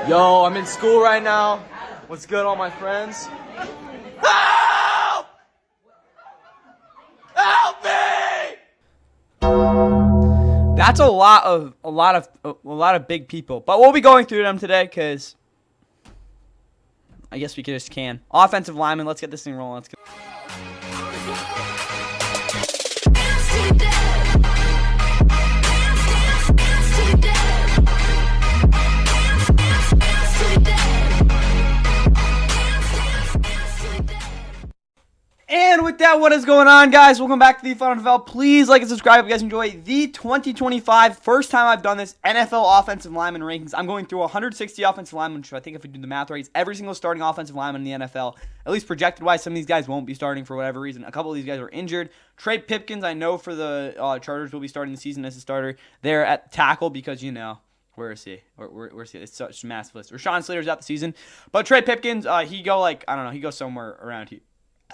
Yo, I'm in school right now. What's good, all my friends? Help! Help me! That's a lot of big people, but we'll be going through them today because I guess we just can. Offensive lineman, let's get this thing rolling. Let's go. And with that, what is going on, guys? Welcome back to the Fun NFL. Please like and subscribe if you guys enjoy the 2025, first time I've done this, NFL offensive lineman rankings. I'm going through 160 offensive linemen, which I think if we do the math right, is every single starting offensive lineman in the NFL. At least projected-wise, some of these guys won't be starting for whatever reason. A couple of these guys are injured. Trey Pipkins, I know for the Chargers, will be starting the season as a starter there at tackle because, you know, where is he? Where's he? It's such a massive list. Rashawn Slater's out the season. But Trey Pipkins, he goes somewhere around here.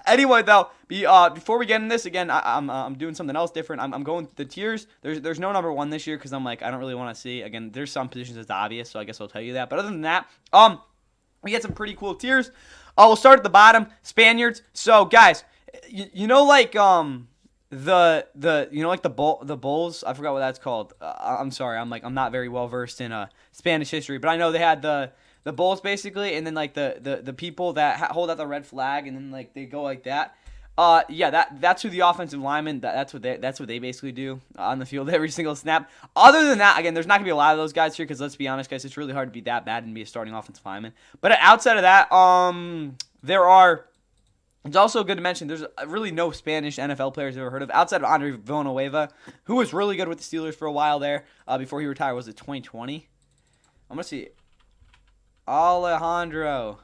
Anyway, though, before we get in this, again, I'm doing something else different. I'm going the tiers. There's no number one this year because I'm like, I don't really want to see. Again, there's some positions that's obvious, so I guess I'll tell you that. But other than that, we get some pretty cool tiers. We'll start at the bottom, Spaniards. So, guys, you know, like the Bulls. I forgot what that's called. I'm sorry. I'm not very well versed in Spanish history, but I know they had the Bulls basically, and then like the people that hold out the red flag, and then like they go like that. That's who the offensive linemen. That's what they basically do on the field every single snap. Other than that, again, there's not gonna be a lot of those guys here because let's be honest, guys, it's really hard to be that bad and be a starting offensive lineman. But outside of that, there are. It's also good to mention there's really no Spanish NFL players I've ever heard of outside of Andre Villanueva, who was really good with the Steelers for a while there before he retired. Was it 2020? I'm gonna see. Alejandro.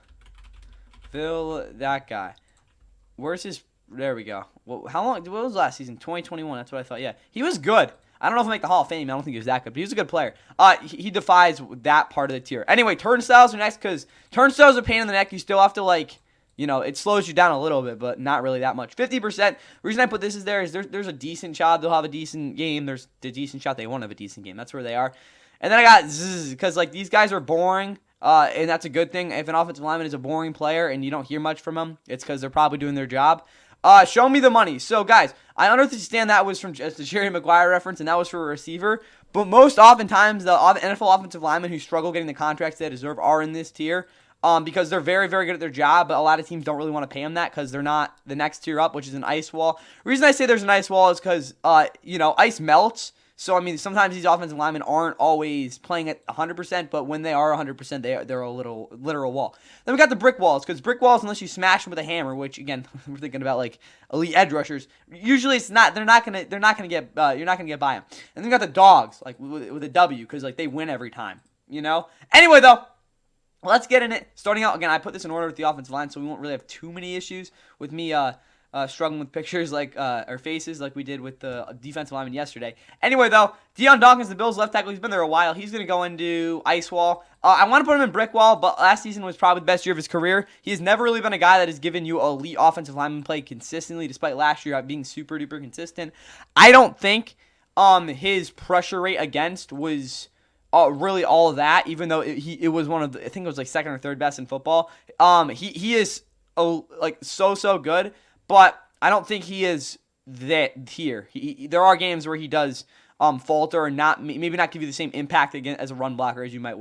That guy. Where's his... There we go. Well, how long... What was last season? 2021. That's what I thought. Yeah. He was good. I don't know if he'll make the Hall of Fame. I don't think he was that good, but he was a good player. He defies that part of the tier. Anyway, turnstiles are next because turnstiles are a pain in the neck. You still have to, like... You know, it slows you down a little bit, but not really that much. 50%. The reason I put this is there's a decent shot they'll have a decent game. There's the decent shot they won't have a decent game. That's where they are. And then I got zzz, because, like, these guys are boring. And that's a good thing. If an offensive lineman is a boring player and you don't hear much from them, it's because they're probably doing their job. Show me the money. So, guys, I understand that was from just the Jerry Maguire reference, and that was for a receiver. But most oftentimes, the NFL offensive linemen who struggle getting the contracts they deserve are in this tier because they're very, very good at their job. But a lot of teams don't really want to pay them that because they're not the next tier up, which is an ice wall. The reason I say there's an ice wall is because, ice melts. So, I mean, sometimes these offensive linemen aren't always playing at 100%, but when they are 100%, they're a literal wall. Then we got the brick walls, because brick walls, unless you smash them with a hammer, which again, we're thinking about like elite edge rushers. Usually, it's not. You're not gonna get by them. And then we got the dogs, like with a W, because like they win every time. You know. Anyway, though. Let's get in it. Starting out, again, I put this in order with the offensive line, so we won't really have too many issues with me struggling with pictures like or faces like we did with the defensive lineman yesterday. Anyway, though, Deion Dawkins, the Bills' left tackle, he's been there a while. He's going to go into ice wall. I want to put him in brick wall, but last season was probably the best year of his career. He has never really been a guy that has given you elite offensive lineman play consistently, despite last year being super duper consistent. I don't think his pressure rate against was really all of that, even though it was one of the, I think it was like second or third best in football. He is like so good, but I don't think he is that here. There are games where he does falter and maybe not give you the same impact again as a run blocker as you might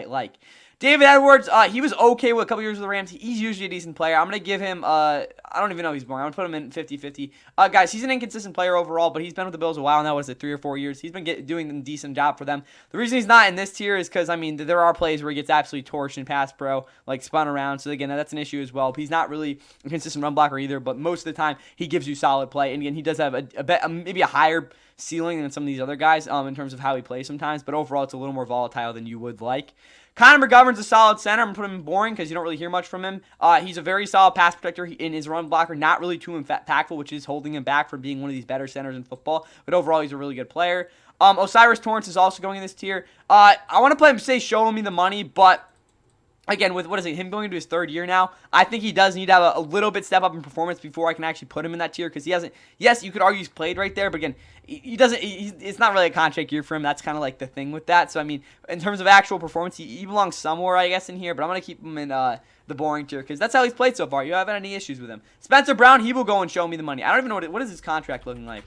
like. David Edwards, he was okay with a couple years with the Rams. He's usually a decent player. I'm going to give him, I don't even know if he's born. I'm going to put him in 50-50. Guys, he's an inconsistent player overall, but he's been with the Bills a while now. What is it, 3 or 4 years? He's been doing a decent job for them. The reason he's not in this tier is because, I mean, there are plays where he gets absolutely torched in pass pro, like spun around. So, again, that's an issue as well. He's not really a consistent run blocker either, but most of the time he gives you solid play. And, again, he does have maybe a higher ceiling than some of these other guys in terms of how he plays sometimes, but overall it's a little more volatile than you would like. Connor McGovern's a solid center. I'm going to put him in boring because you don't really hear much from him. He's a very solid pass protector in his run blocker, not really too impactful, which is holding him back from being one of these better centers in football, but overall he's a really good player. Osiris Torrance is also going in this tier. I want to play him, show me the money, but again, with what is it, him going into his third year now, I think he does need to have a little bit step up in performance before I can actually put him in that tier because he hasn't. Yes, you could argue he's played right there, but again, he doesn't. It's not really a contract year for him. That's kind of like the thing with that. So I mean, in terms of actual performance, he belongs somewhere, I guess, in here. But I'm gonna keep him in the boring tier because that's how he's played so far. You haven't had any issues with him. Spencer Brown, he will go and show me the money. I don't even know what is his contract looking like.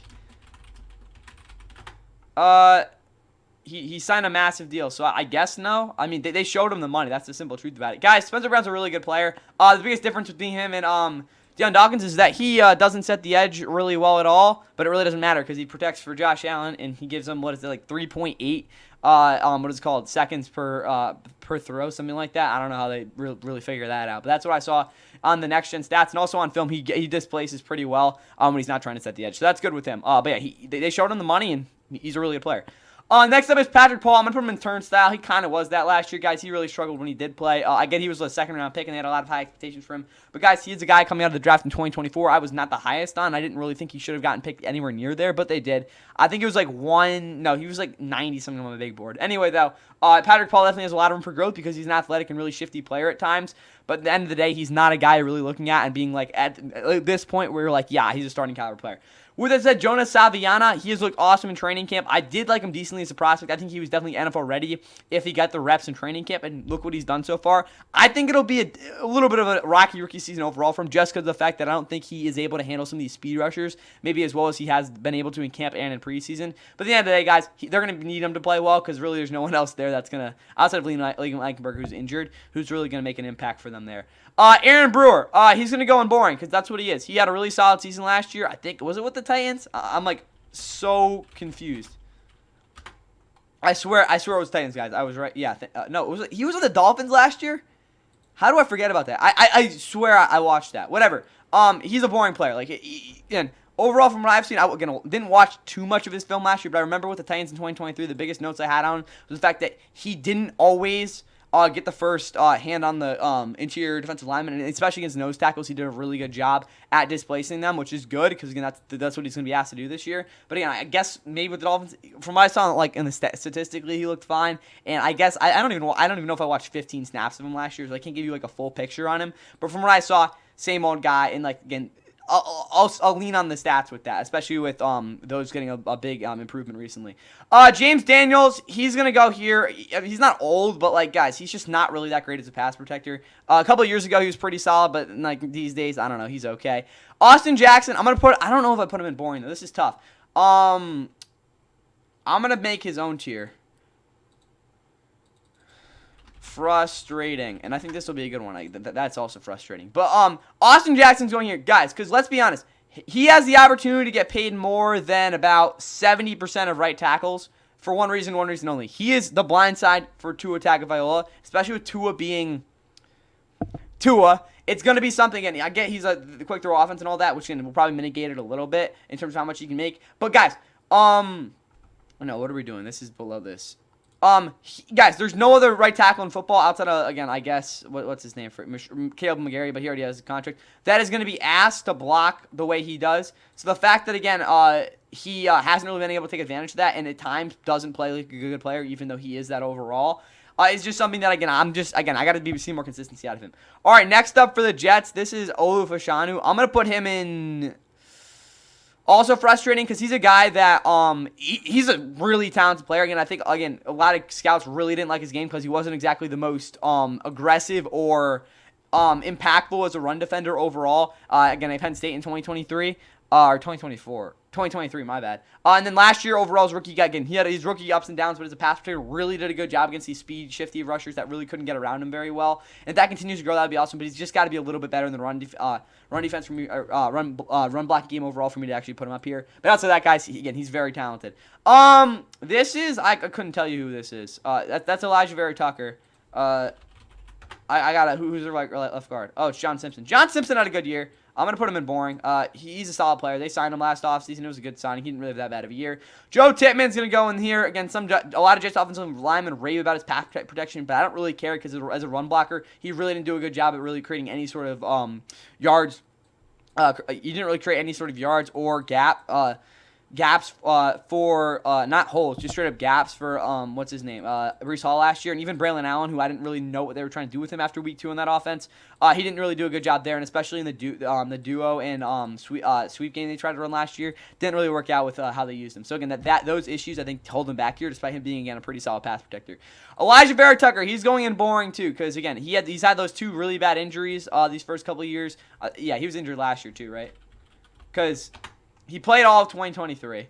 He signed a massive deal, so I guess no. I mean, they showed him the money. That's the simple truth about it. Guys, Spencer Brown's a really good player. The biggest difference between him and Deion Dawkins is that he doesn't set the edge really well at all, but it really doesn't matter because he protects for Josh Allen, and he gives him, what is it, like 3.8 what is it called, seconds per throw, something like that. I don't know how they really figure that out, but that's what I saw on the next gen stats, and also on film, he displaces pretty well when he's not trying to set the edge, so that's good with him. But yeah, they showed him the money, and he's a really good player. Next up is Patrick Paul. I'm going to put him in turnstile. He kind of was that last year, guys. He really struggled when he did play. I get he was a second-round pick, and they had a lot of high expectations for him. But, guys, he is a guy coming out of the draft in 2024. I was not the highest on. I didn't really think he should have gotten picked anywhere near there, but they did. I think it was like he was like 90-something on the big board. Anyway, though, Patrick Paul definitely has a lot of room for growth because he's an athletic and really shifty player at times. But at the end of the day, he's not a guy you're really looking at and being like, at this point where you're like, yeah, he's a starting caliber player. With that said, Jonas Saviana, he has looked awesome in training camp. I did like him decently as a prospect. I think he was definitely NFL ready if he got the reps in training camp, and look what he's done so far. I think it'll be a little bit of a rocky rookie season overall from just because of the fact that I don't think he is able to handle some of these speed rushers, maybe as well as he has been able to in camp and in preseason. But at the end of the day, guys, they're going to need him to play well because really there's no one else there that's going to, outside of Liam Eichenberg, who's injured, who's really going to make an impact for them there. Aaron Brewer, he's going to go in boring because that's what he is. He had a really solid season last year. I think, was it with the Titans? I'm like so confused. I swear it was Titans, guys. I was right. Yeah, no, he was with the Dolphins last year? How do I forget about that? I swear I watched that. Whatever. He's a boring player. Like, again, overall from what I've seen, I didn't watch too much of his film last year, but I remember with the Titans in 2023, the biggest notes I had on was the fact that he didn't always get the first hand on the interior defensive lineman, and especially against nose tackles, he did a really good job at displacing them, which is good because again, that's what he's going to be asked to do this year. But again, I guess maybe with the Dolphins, from what I saw, like in the statistically, he looked fine. And I guess I don't even know if I watched 15 snaps of him last year, so I can't give you like a full picture on him. But from what I saw, same old guy, and like again, I'll lean on the stats with that, especially with those getting a big improvement recently. James Daniels, he's gonna go here. He's not old, but like guys, he's just not really that great as a pass protector. A couple of years ago, he was pretty solid, but like these days, I don't know, he's okay. Austin Jackson, I don't know if I put him in boring though. This is tough. I'm gonna make his own tier. Frustrating, and I think this will be a good one. That's also frustrating. But Austin Jackson's going here, guys, because let's be honest, he has the opportunity to get paid more than about 70% of right tackles for one reason only. He is the blind side for Tua Tagovailoa, especially with Tua being Tua. It's going to be something, and I get he's the quick throw offense and all that, which will probably mitigate it a little bit in terms of how much he can make. But guys, no, what are we doing? This is below this. Guys, there's no other right tackle in football outside of, again, I guess, what's his name? Caleb McGarry, but he already has a contract. That is going to be asked to block the way he does. So the fact that, again, he hasn't really been able to take advantage of that and at times doesn't play like a good player, even though he is that overall, is just something that, again, I got to see more consistency out of him. All right, next up for the Jets, this is Olu Fashanu. I'm going to put him in... Also frustrating because he's a guy that he's a really talented player. Again, I think a lot of scouts really didn't like his game because he wasn't exactly the most aggressive or impactful as a run defender overall. Again, at Penn State in 2023 or 2024. 2023, my bad. And then last year, overall, his rookie guy, again, he had his rookie ups and downs, but as a pass protector, really did a good job against these speed, shifty rushers that really couldn't get around him very well. And if that continues to grow, that would be awesome, but he's just got to be a little bit better in the run defense for me, run blocking game overall for me to actually put him up here. But outside that, guys, he's very talented. This is, I couldn't tell you who this is. That's Elijah Vera Tucker. I got who's the left guard? Oh, it's John Simpson. John Simpson had a good year. I'm going to put him in boring. He's a solid player. They signed him last offseason. It was a good signing. He didn't really have that bad of a year. Joe Tippmann's going to go in here. Again, a lot of Jets offensive linemen rave about his pass protection, but I don't really care because as a run blocker, he really didn't do a good job at really creating any sort of yards. He didn't really create any sort of yards or gap gaps for not holes, just straight up gaps for what's his name, Breece Hall last year, and even Braylon Allen, who I didn't really know what they were trying to do with him after week 2 in that offense. He didn't really do a good job there, and especially in the duo and sweep game they tried to run last year, didn't really work out with how they used him. So again, those issues I think hold him back here, despite him being again a pretty solid pass protector. Elijah Vera Tucker, he's going in boring too, because again he's had those 2 really bad injuries these first couple of years. Yeah, he was injured last year too, right? Because he played all of 2023.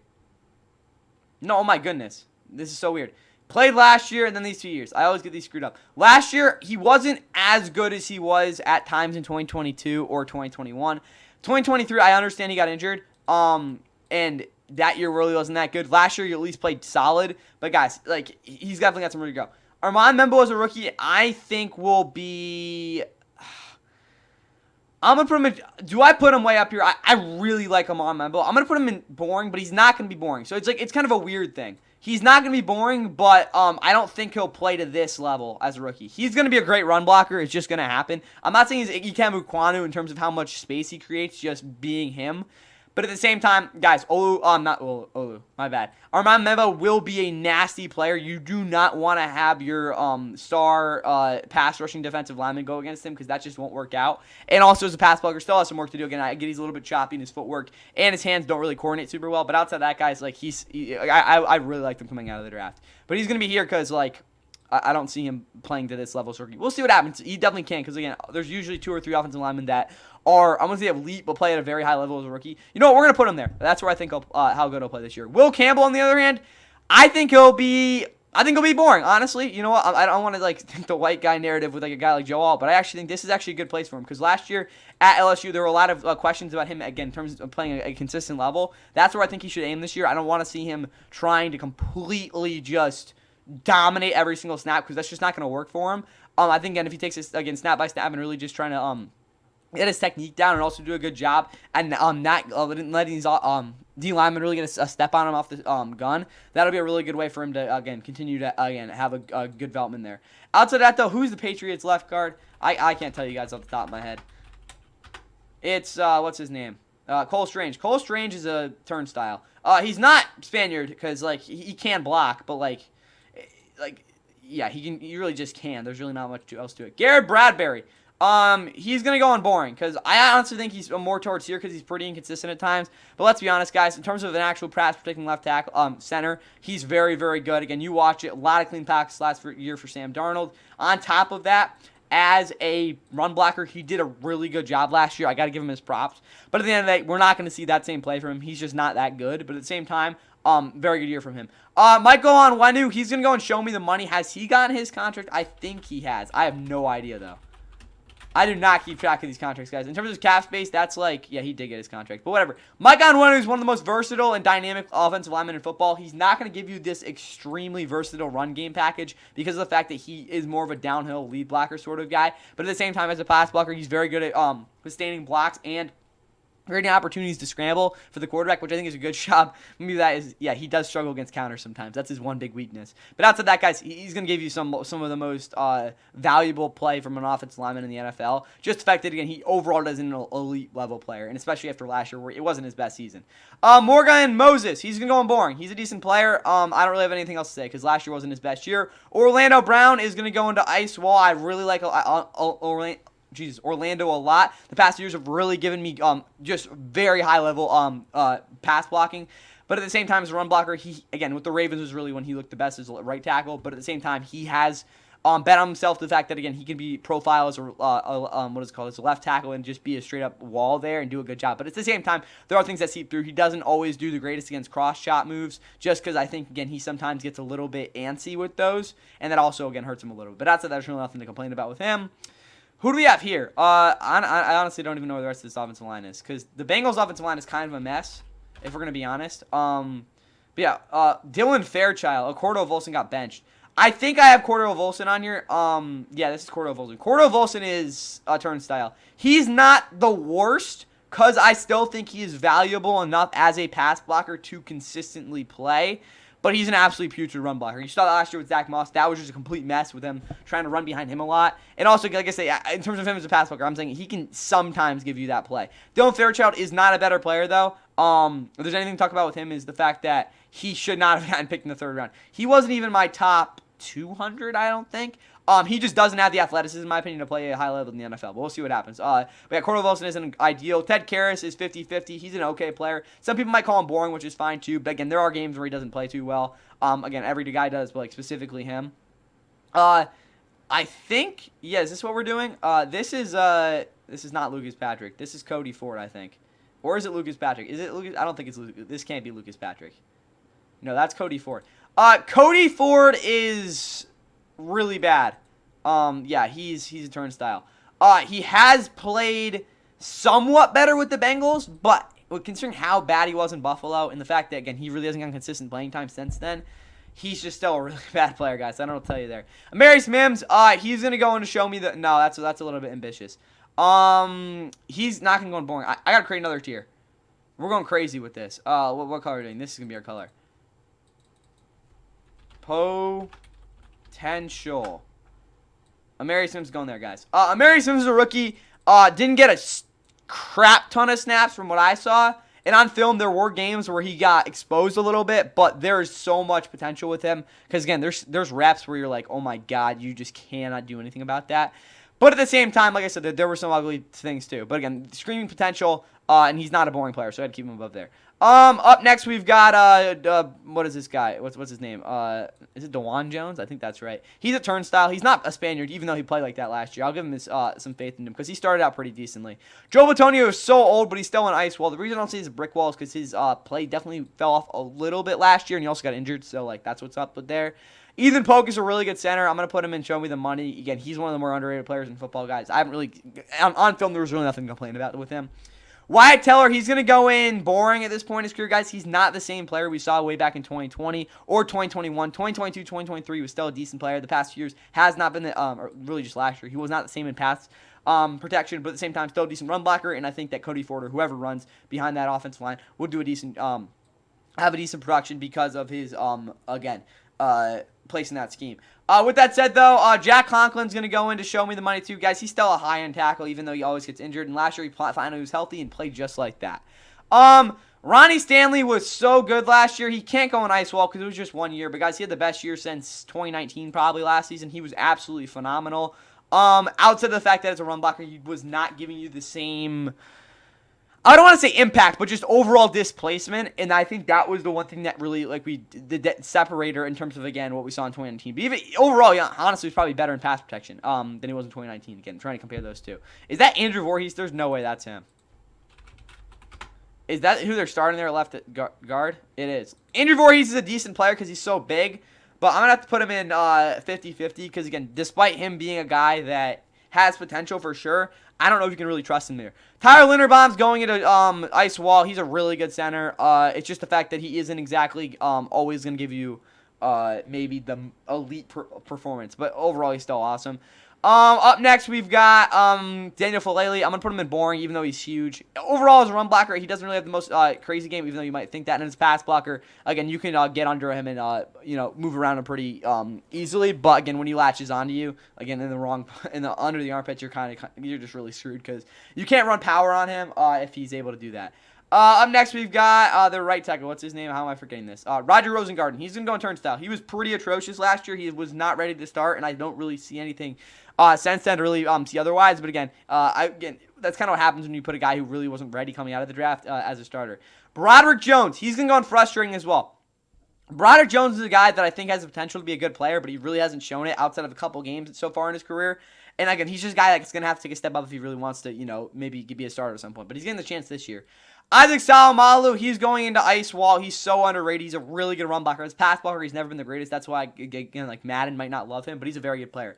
No, oh my goodness. This is so weird. Played last year and then these 2 years. I always get these screwed up. Last year, he wasn't as good as he was at times in 2022 or 2021. 2023, I understand he got injured. And that year really wasn't that good. Last year, he at least played solid. But guys, like, he's definitely got somewhere to go. Armand Membo as a rookie, I think will be... I'm going to put him in, do I put him way up here? I really like him on Membo. I'm going to put him in boring, but he's not going to be boring. So it's kind of a weird thing. He's not going to be boring, but I don't think he'll play to this level as a rookie. He's going to be a great run blocker. It's just going to happen. I'm not saying he's Ikem Ukwanu in terms of how much space he creates just being him. But at the same time, guys, Olu, my bad. Armand Membo will be a nasty player. You do not want to have your star pass rushing defensive lineman go against him because that just won't work out. And also as a pass blocker, still has some work to do. Again, I get he's a little bit choppy in his footwork, and his hands don't really coordinate super well. But outside that, guys, like I really like him coming out of the draft. But he's gonna be here because like I don't see him playing to this level. So we'll see what happens. He definitely can because again, there's usually 2 or 3 offensive linemen that are, I'm going to say elite, but play at a very high level as a rookie. You know what? We're going to put him there. That's where I think how good he'll play this year. Will Campbell, on the other hand, I think he'll be boring, honestly. You know what? I don't want to like think the white guy narrative with like a guy like Joe Alt, but I actually think this is actually a good place for him because last year at LSU there were a lot of questions about him again in terms of playing a consistent level. That's where I think he should aim this year. I don't want to see him trying to completely just dominate every single snap because that's just not going to work for him. I think again if he takes this again snap by snap and really just trying to get his technique down and also do a good job and not letting these D linemen really get a step on him off the gun. That'll be a really good way for him to again continue to have a good development there. Outside of that though, who's the Patriots left guard? I can't tell you guys off the top of my head. It's what's his name? Cole Strange. Cole Strange is a turnstile. He's not Spaniard because like he can block, but like yeah, he can. He really just can. There's really not much else to it. Garrett Bradbury. He's gonna go on boring because I honestly think he's more towards here because he's pretty inconsistent at times. But let's be honest, guys. In terms of an actual pass protecting left tackle, center, he's very, very good. Again, you watch it. A lot of clean passes last year for Sam Darnold. On top of that, as a run blocker, he did a really good job last year. I got to give him his props. But at the end of the day, we're not going to see that same play from him. He's just not that good. But at the same time, very good year from him. Michael Onwenu, he's going to go and show me the money. Has he gotten his contract? I think he has. I have no idea, though. I do not keep track of these contracts, guys. In terms of cap space, that's like, yeah, he did get his contract. But whatever. Mike Onwenu is one of the most versatile and dynamic offensive linemen in football. He's not going to give you this extremely versatile run game package because of the fact that he is more of a downhill lead blocker sort of guy. But at the same time, as a pass blocker, he's very good at sustaining blocks and creating opportunities to scramble for the quarterback, which I think is a good job. Maybe that is, yeah, he does struggle against counters sometimes. That's his one big weakness. But outside that, guys, he's going to give you some of the most valuable play from an offensive lineman in the NFL. Just the fact that, again, he overall is an elite level player, and especially after last year where it wasn't his best season. Morgan Moses, he's going to go on boring. He's a decent player. I don't really have anything else to say because last year wasn't his best year. Orlando Brown is going to go into ice wall. I really like Orlando a lot. The past years have really given me just very high level pass blocking. But at the same time, as a run blocker, he, again, with the Ravens was really when he looked the best as a right tackle. But at the same time, he has bet on himself the fact that, again, he can be profiled as as a left tackle and just be a straight up wall there and do a good job. But at the same time, there are things that seep through. He doesn't always do the greatest against cross shot moves just because I think, again, he sometimes gets a little bit antsy with those. And that also, again, hurts him a little bit. But outside that, there's really nothing to complain about with him. Who do we have here? I honestly don't even know where the rest of this offensive line is because the Bengals' offensive line is kind of a mess, if we're going to be honest. But yeah, Dylan Fairchild, Cordell Volson got benched. I think I have Cordell Volson on here. Yeah, this is Cordell Volson. Cordell Volson is a turnstile. He's not the worst because I still think he is valuable enough as a pass blocker to consistently play. But he's an absolute putrid run blocker. You saw that last year with Zach Moss. That was just a complete mess with him trying to run behind him a lot. And also, like I say, in terms of him as a pass blocker, I'm saying he can sometimes give you that play. Dylan Fairchild is not a better player, though. If there's anything to talk about with him is the fact that he should not have gotten picked in the 3rd round. He wasn't even my top 200, I don't think. He just doesn't have the athleticism, in my opinion, to play at a high level in the NFL. But we'll see what happens. But yeah, Cordell Wilson isn't ideal. Ted Karras is 50-50. He's an okay player. Some people might call him boring, which is fine too. But again, there are games where he doesn't play too well. Again, every guy does, but like specifically him. I think, yeah, is this what we're doing? This is not Lucas Patrick. This is Cody Ford, I think. Or is it Lucas Patrick? Is it Lucas? I don't think it's Lucas. This can't be Lucas Patrick. No, that's Cody Ford. Cody Ford is really bad. Yeah, he's a turnstile. He has played somewhat better with the Bengals, but considering how bad he was in Buffalo and the fact that, again, he really hasn't gotten consistent playing time since then, he's just still a really bad player, guys. I don't know what to tell you there. Amarius Mims, he's going to go in to show me that. No, that's a little bit ambitious. He's not going to go in boring. I got to create another tier. We're going crazy with this. What color are we doing? This is going to be our color. Potential. Amarius Mims going there, guys. Amarius Mims is a rookie. Didn't get a crap ton of snaps from what I saw. And on film, there were games where he got exposed a little bit, but there's so much potential with him. Because, again, there's reps where you're like, oh, my God, you just cannot do anything about that. But at the same time, like I said, there were some ugly things, too. But, again, screaming potential, and he's not a boring player, so I had to keep him above there. Up next, we've got, what is this guy? What's his name? Is it DeJuan Jones? I think that's right. He's a turnstile. He's not a Spaniard, even though he played like that last year. I'll give him some faith in him because he started out pretty decently. Joe Bitonio is so old, but he's still an ice wall. The reason I don't see his brick wall is because his play definitely fell off a little bit last year, and he also got injured, so, like, that's what's up with there. Ethan Polk is a really good center. I'm going to put him in Show Me the Money. Again, he's one of the more underrated players in football, guys. I haven't really, on film, there was really nothing to complain about with him. Wyatt Teller, he's going to go in boring at this point in his career, guys. He's not the same player we saw way back in 2020 or 2021. 2022, 2023 was still a decent player. The past few years has not been, or really just last year. He was not the same in pass protection, but at the same time, still a decent run blocker. And I think that Cody Ford or whoever runs behind that offensive line will do a decent, have a decent production because of his, place in that scheme. With that said, though, Jack Conklin's going to go in to Show Me the Money, too. Guys, he's still a high-end tackle, even though he always gets injured. And last year, he finally was healthy and played just like that. Ronnie Stanley was so good last year. He can't go in ice wall because it was just 1 year. But, guys, he had the best year since 2019, probably last season. He was absolutely phenomenal. Outside of the fact that as a run blocker, he was not giving you the same, I don't want to say impact, but just overall displacement. And I think that was the one thing that really, like, the separator in terms of, again, what we saw in 2019. But even overall, yeah, honestly, he was probably better in pass protection than he was in 2019. Again, trying to compare those two. Is that Andrew Voorhees? There's no way that's him. Is that who they're starting there left at guard? It is. Andrew Voorhees is a decent player because he's so big. But I'm going to have to put him in 50-50 because, again, despite him being a guy that has potential for sure, I don't know if you can really trust him there. Tyler Linderbaum's going into ice wall. He's a really good center. It's just the fact that he isn't exactly always going to give you maybe the elite performance. But overall, he's still awesome. Up next, we've got Daniel Falele. I'm going to put him in boring, even though he's huge. Overall, as a run blocker, he doesn't really have the most crazy game, even though you might think that. And as a pass blocker, again, you can get under him and move around him pretty easily. But again, when he latches onto you, again, under the armpit, you're just really screwed because you can't run power on him if he's able to do that. Up next, we've got the right tackle. What's his name? How am I forgetting this? Roger Rosengarten. He's going to go in turnstile. He was pretty atrocious last year. He was not ready to start, and I don't really see anything since then to really see otherwise. But again, that's kind of what happens when you put a guy who really wasn't ready coming out of the draft as a starter. Broderick Jones. He's going to go in frustrating as well. Broderick Jones is a guy that I think has the potential to be a good player, but he really hasn't shown it outside of a couple games so far in his career. And again, he's just a guy that's going to have to take a step up if he really wants to, maybe be a starter at some point. But he's getting the chance this year. Isaac Salamalu, he's going into ice wall. He's so underrated. He's a really good run blocker. As pass blocker, he's never been the greatest. That's why, again, like Madden might not love him, but he's a very good player.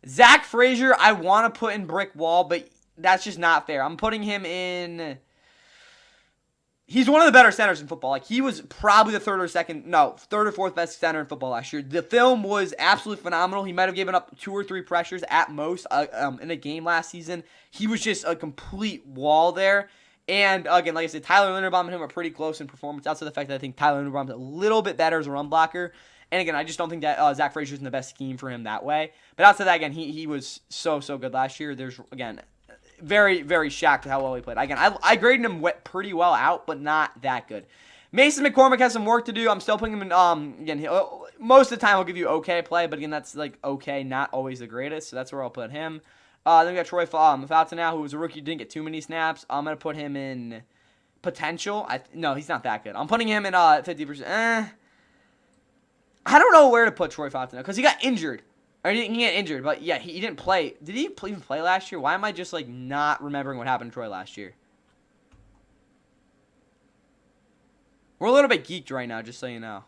Zach Frazier, I want to put in brick wall, but that's just not fair. I'm putting him in. He's one of the better centers in football. Like, he was probably the third or fourth best center in football last year. The film was absolutely phenomenal. He might have given up 2 or 3 pressures at most in a game last season. He was just a complete wall there. And, again, like I said, Tyler Linderbaum and him are pretty close in performance, outside the fact that I think Tyler Linderbaum's a little bit better as a run blocker. And, again, I just don't think that Zach Frazier's in the best scheme for him that way. But outside that, again, he was so good last year. There's, again, very, very shocked at how well he played. Again, I graded him pretty well out, but not that good. Mason McCormick has some work to do. I'm still putting him in, again, most of the time I'll give you okay play, but again, that's like okay, not always the greatest, so that's where I'll put him. Then we got Troy Foughton now, who was a rookie, didn't get too many snaps. I'm going to put him in potential. No, he's not that good. I'm putting him in 50%. I don't know where to put Troy Foughton because he got injured. Or he didn't get injured, but yeah, he didn't play. Did he even play last year? Why am I just like not remembering what happened to Troy last year? We're a little bit geeked right now, just so you know.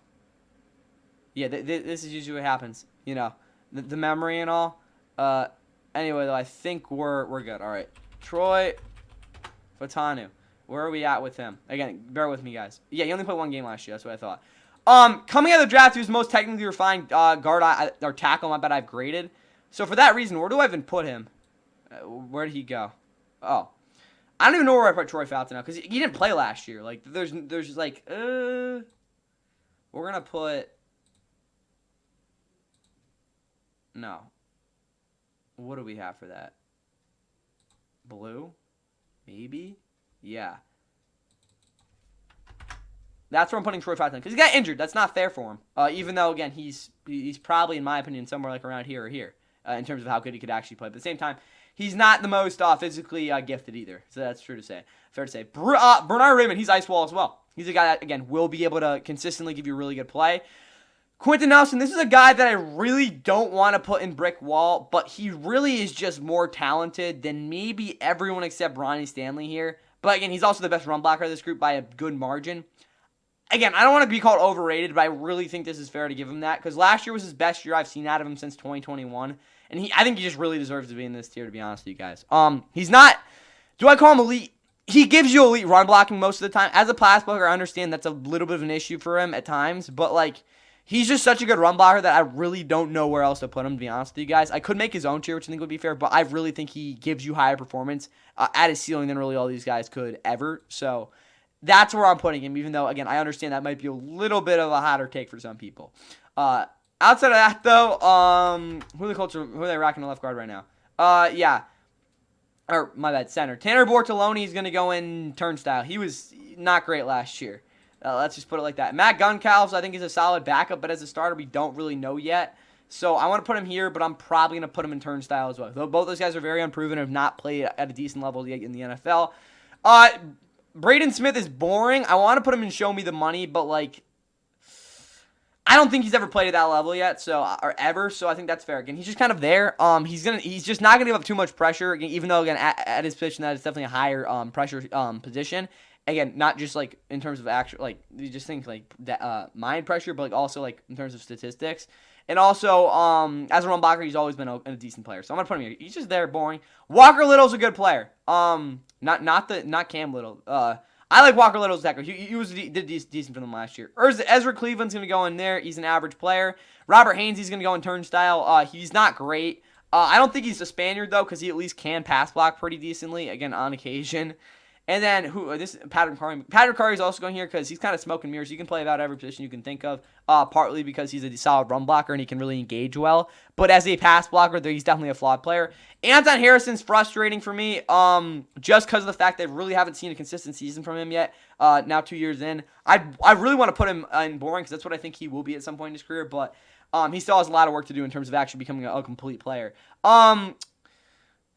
Yeah, this is usually what happens. You know, the memory and all. Anyway, though, I think we're good. All right, Troy Fautanu. Where are we at with him? Again, bear with me, guys. Yeah, he only played one game last year. That's what I thought. Coming out of the draft, he was the most technically refined guard or tackle I bet I've graded. So for that reason, where do I even put him? Where did he go? Oh, I don't even know where I put Troy Foughton now because he didn't play last year. Like there's like we're gonna put no. What do we have for that? Blue, maybe. Yeah. That's where I'm putting Troy Foughton because he got injured. That's not fair for him. Even though, again, he's probably, in my opinion, somewhere like around here or here in terms of how good he could actually play. But at the same time, he's not the most physically gifted either. So that's true to say. Fair to say. Bernard Raymond, he's ice wall as well. He's a guy that, again, will be able to consistently give you really good play. Quentin Nelson, this is a guy that I really don't want to put in brick wall, but he really is just more talented than maybe everyone except Ronnie Stanley here. But again, he's also the best run blocker of this group by a good margin. Again, I don't want to be called overrated, but I really think this is fair to give him that because last year was his best year I've seen out of him since 2021, and I think he just really deserves to be in this tier, to be honest with you guys. He's not. Do I call him elite? He gives you elite run blocking most of the time. As a pass blocker, I understand that's a little bit of an issue for him at times, but like he's just such a good run blocker that I really don't know where else to put him, to be honest with you guys. I could make his own tier, which I think would be fair, but I really think he gives you higher performance at his ceiling than really all these guys could ever. So that's where I'm putting him, even though, again, I understand that might be a little bit of a hotter take for some people. Outside of that, though, who are they rocking the left guard right now? Yeah. Or, my bad, center. Tanner Bortoloni is going to go in turnstile. He was not great last year. Let's just put it like that. Matt Goncalves, I think, is a solid backup, but as a starter, we don't really know yet. So I want to put him here, but I'm probably going to put him in turnstile as well. Though both those guys are very unproven and have not played at a decent level yet in the NFL. Braden Smith is boring. I want to put him in show me the money, but like I don't think he's ever played at that level yet, so I think that's fair. Again, he's just kind of there. He's just not gonna give up too much pressure. Again, even though at his position that is definitely a higher pressure position. Again, not just like in terms of actual like you just think like that mind pressure, but like also like in terms of statistics. And also, as a run blocker, he's always been a decent player. So I'm gonna put him here. He's just there, boring. Walker Little's a good player. Not Cam Little. I like Walker Little's tackle. He did decent for them last year. Ezra Cleveland's gonna go in there. He's an average player. Robert Haynes, he's gonna go in turnstile. He's not great. I don't think he's a Spaniard though, because he at least can pass block pretty decently. Again, on occasion. And then Patrick Curry. Patrick Curry is also going here because he's kind of smoke and mirrors. He can play about every position you can think of. Partly because he's a solid run blocker and he can really engage well. But as a pass blocker, he's definitely a flawed player. Anton Harrison's frustrating for me. Just because of the fact that I really haven't seen a consistent season from him yet. Now 2 years in, I really want to put him in boring because that's what I think he will be at some point in his career. But he still has a lot of work to do in terms of actually becoming a complete player.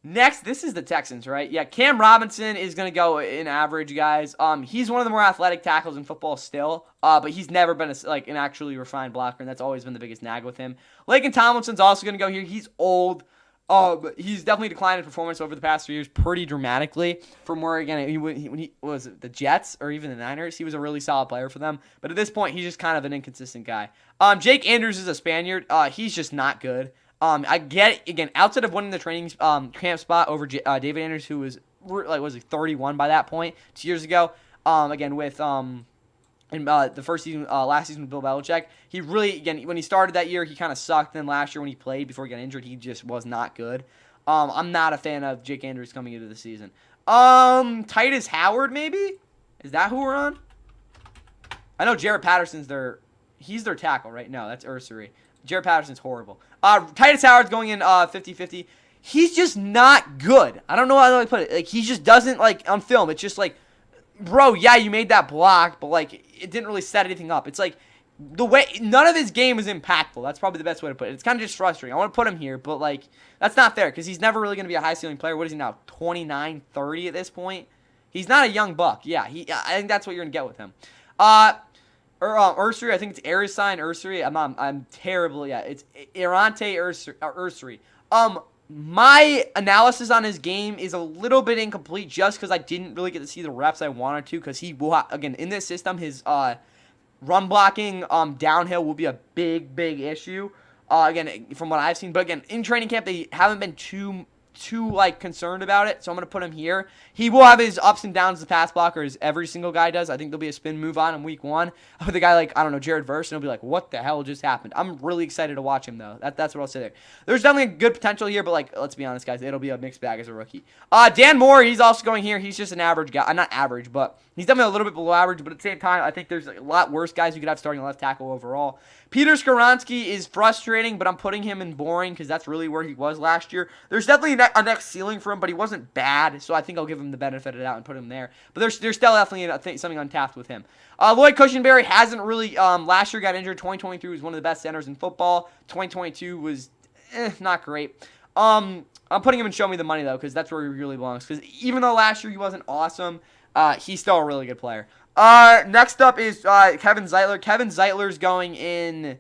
Next, this is the Texans, right? Yeah, Cam Robinson is going to go in average, guys. He's one of the more athletic tackles in football still, but he's never been an actually refined blocker, and that's always been the biggest nag with him. Laken Tomlinson's also going to go here. He's old, but he's definitely declined in performance over the past 3 years pretty dramatically from where, again, when he was it the Jets or even the Niners, he was a really solid player for them. But at this point, he's just kind of an inconsistent guy. Jake Andrews is a Spaniard. He's just not good. I get it, again, outside of winning the training camp spot over David Andrews, who was 31 by that point 2 years ago. Again, with in the first season, last season with Bill Belichick, he really, again, when he started that year, he kind of sucked. Then last year when he played before he got injured, he just was not good. I'm not a fan of Jake Andrews coming into the season. Titus Howard, maybe? Is that who we're on? I know Jared Patterson's he's their tackle, right? No, that's Ursary. Jared Patterson's horrible. Titus Howard's going in 50-50. he's just not good. I don't know how to put it. Like, he just doesn't, like, on film, it's just like, bro, yeah, you made that block, but, like, it didn't really set anything up. It's like, the way, none of his game is impactful. That's probably the best way to put it. It's kind of just frustrating. I want to put him here, but, like, that's not fair, because he's never really going to be a high-ceiling player. What is he now, 29, 30 at this point? He's not a young buck. Yeah, I think that's what you're going to get with him. Ursary, I think it's Arisign Ursary. I'm terrible. Yeah, it's Irante Ursary. My analysis on his game is a little bit incomplete just because I didn't really get to see the reps I wanted to, because he will, again, in this system, his run blocking downhill will be a big issue. Again, from what I've seen. But again, in training camp, they haven't been too like concerned about it, so I'm going to put him here. He will have his ups and downs as a pass blocker, as every single guy does. I think there'll be a spin move on him week 1 with a guy like, I don't know, Jared Verse, and he'll be like, what the hell just happened? I'm really excited to watch him, though. That's what I'll say there. There's definitely a good potential here, but, like, let's be honest, guys, it'll be a mixed bag as a rookie. Dan Moore, he's also going here. He's just an average guy. Not average, but he's definitely a little bit below average, but at the same time, I think there's a lot worse guys who could have starting left tackle overall. Peter Skoronski is frustrating, but I'm putting him in boring because that's really where he was last year. There's definitely a next ceiling for him, but he wasn't bad, so I think I'll give him the benefit of the doubt and put him there. But there's still definitely something untapped with him. Lloyd Cushenberry hasn't really, last year got injured. 2023 was one of the best centers in football. 2022 was not great. I'm putting him in Show Me the Money, though, because that's where he really belongs. Because even though last year he wasn't awesome, he's still a really good player. Next up is Kevin Zeitler. Kevin Zeitler's going in.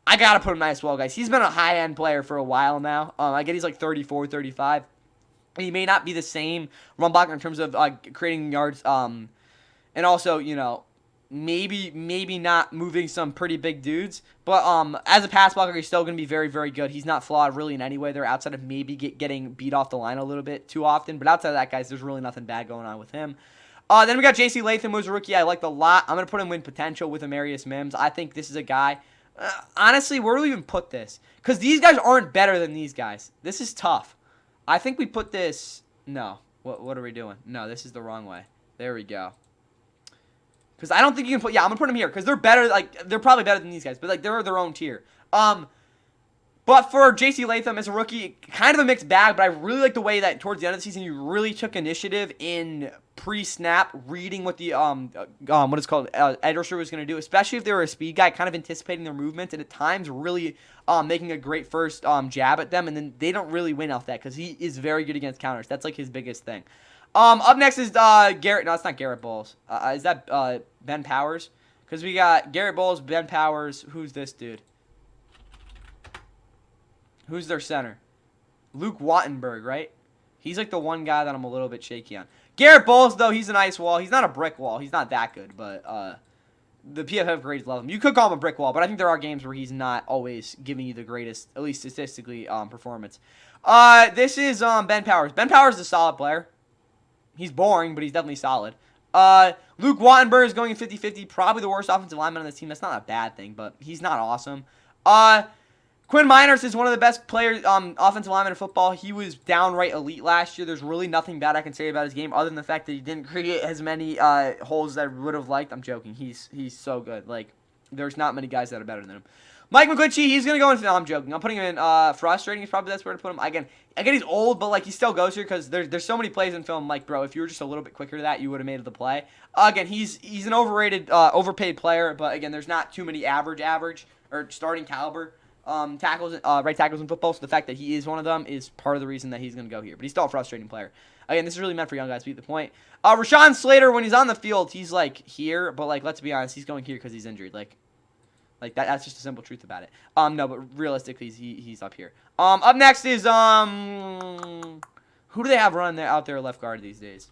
I got to put him nice as well, guys. He's been a high-end player for a while now. I get he's like 34, 35. He may not be the same run blocker in terms of creating yards, and also, you know, maybe not moving some pretty big dudes. But as a pass blocker, he's still going to be very good. He's not flawed really in any way there, outside of maybe getting beat off the line a little bit too often. But outside of that, guys, there's really nothing bad going on with him. Then we got J.C. Latham, who's a rookie I liked a lot. I'm going to put him win potential with Amarius Mims. I think this is a guy. Honestly, where do we even put this? Because these guys aren't better than these guys. This is tough. I think we put this. No. What are we doing? No, this is the wrong way. There we go. Because I don't think you can put. Yeah, I'm going to put them here. Because they're better. Like, they're probably better than these guys. But, like, they're their own tier. But for J.C. Latham as a rookie, kind of a mixed bag, but I really like the way that towards the end of the season you really took initiative in pre-snap reading what the what is called edge rusher was going to do, especially if they were a speed guy, kind of anticipating their movements and at times really making a great first jab at them, and then they don't really win off that because he is very good against counters. That's like his biggest thing. Up next is Garrett. No, it's not Garrett Bowles. Is that Ben Powers? Because we got Garrett Bowles, Ben Powers. Who's this dude? Who's their center? Luke Wattenberg, right? He's like the one guy that I'm a little bit shaky on. Garrett Bowles, though, he's a nice wall. He's not a brick wall. He's not that good, but the PFF grades love him. You could call him a brick wall, but I think there are games where he's not always giving you the greatest, at least statistically, performance. This is Ben Powers. Ben Powers is a solid player. He's boring, but he's definitely solid. Luke Wattenberg is going 50-50. Probably the worst offensive lineman on this team. That's not a bad thing, but he's not awesome. Quinn Miners is one of the best players, offensive lineman in football. He was downright elite last year. There's really nothing bad I can say about his game other than the fact that he didn't create as many holes as I would have liked. I'm joking. He's so good. Like, there's not many guys that are better than him. Mike McGlinchey, he's going to go in. No, I'm joking. I'm putting him in frustrating. Is probably the best word to put him. Again, he's old, but, like, he still goes here because there's so many plays in film. Like, bro, if you were just a little bit quicker to that, you would have made the play. Again, he's an overrated, overpaid player, but, again, there's not too many average, or starting caliber right tackles in football, so the fact that he is one of them is part of the reason that he's going to go here. But he's still a frustrating player. Again, this is really meant for young guys to beat the point. Rashawn Slater, when he's on the field, he's, like, here, but, like, let's be honest, he's going here because he's injured. Like that's just a simple truth about it. No, but realistically, he's up here. Up next is, who do they have running out there left guard these days?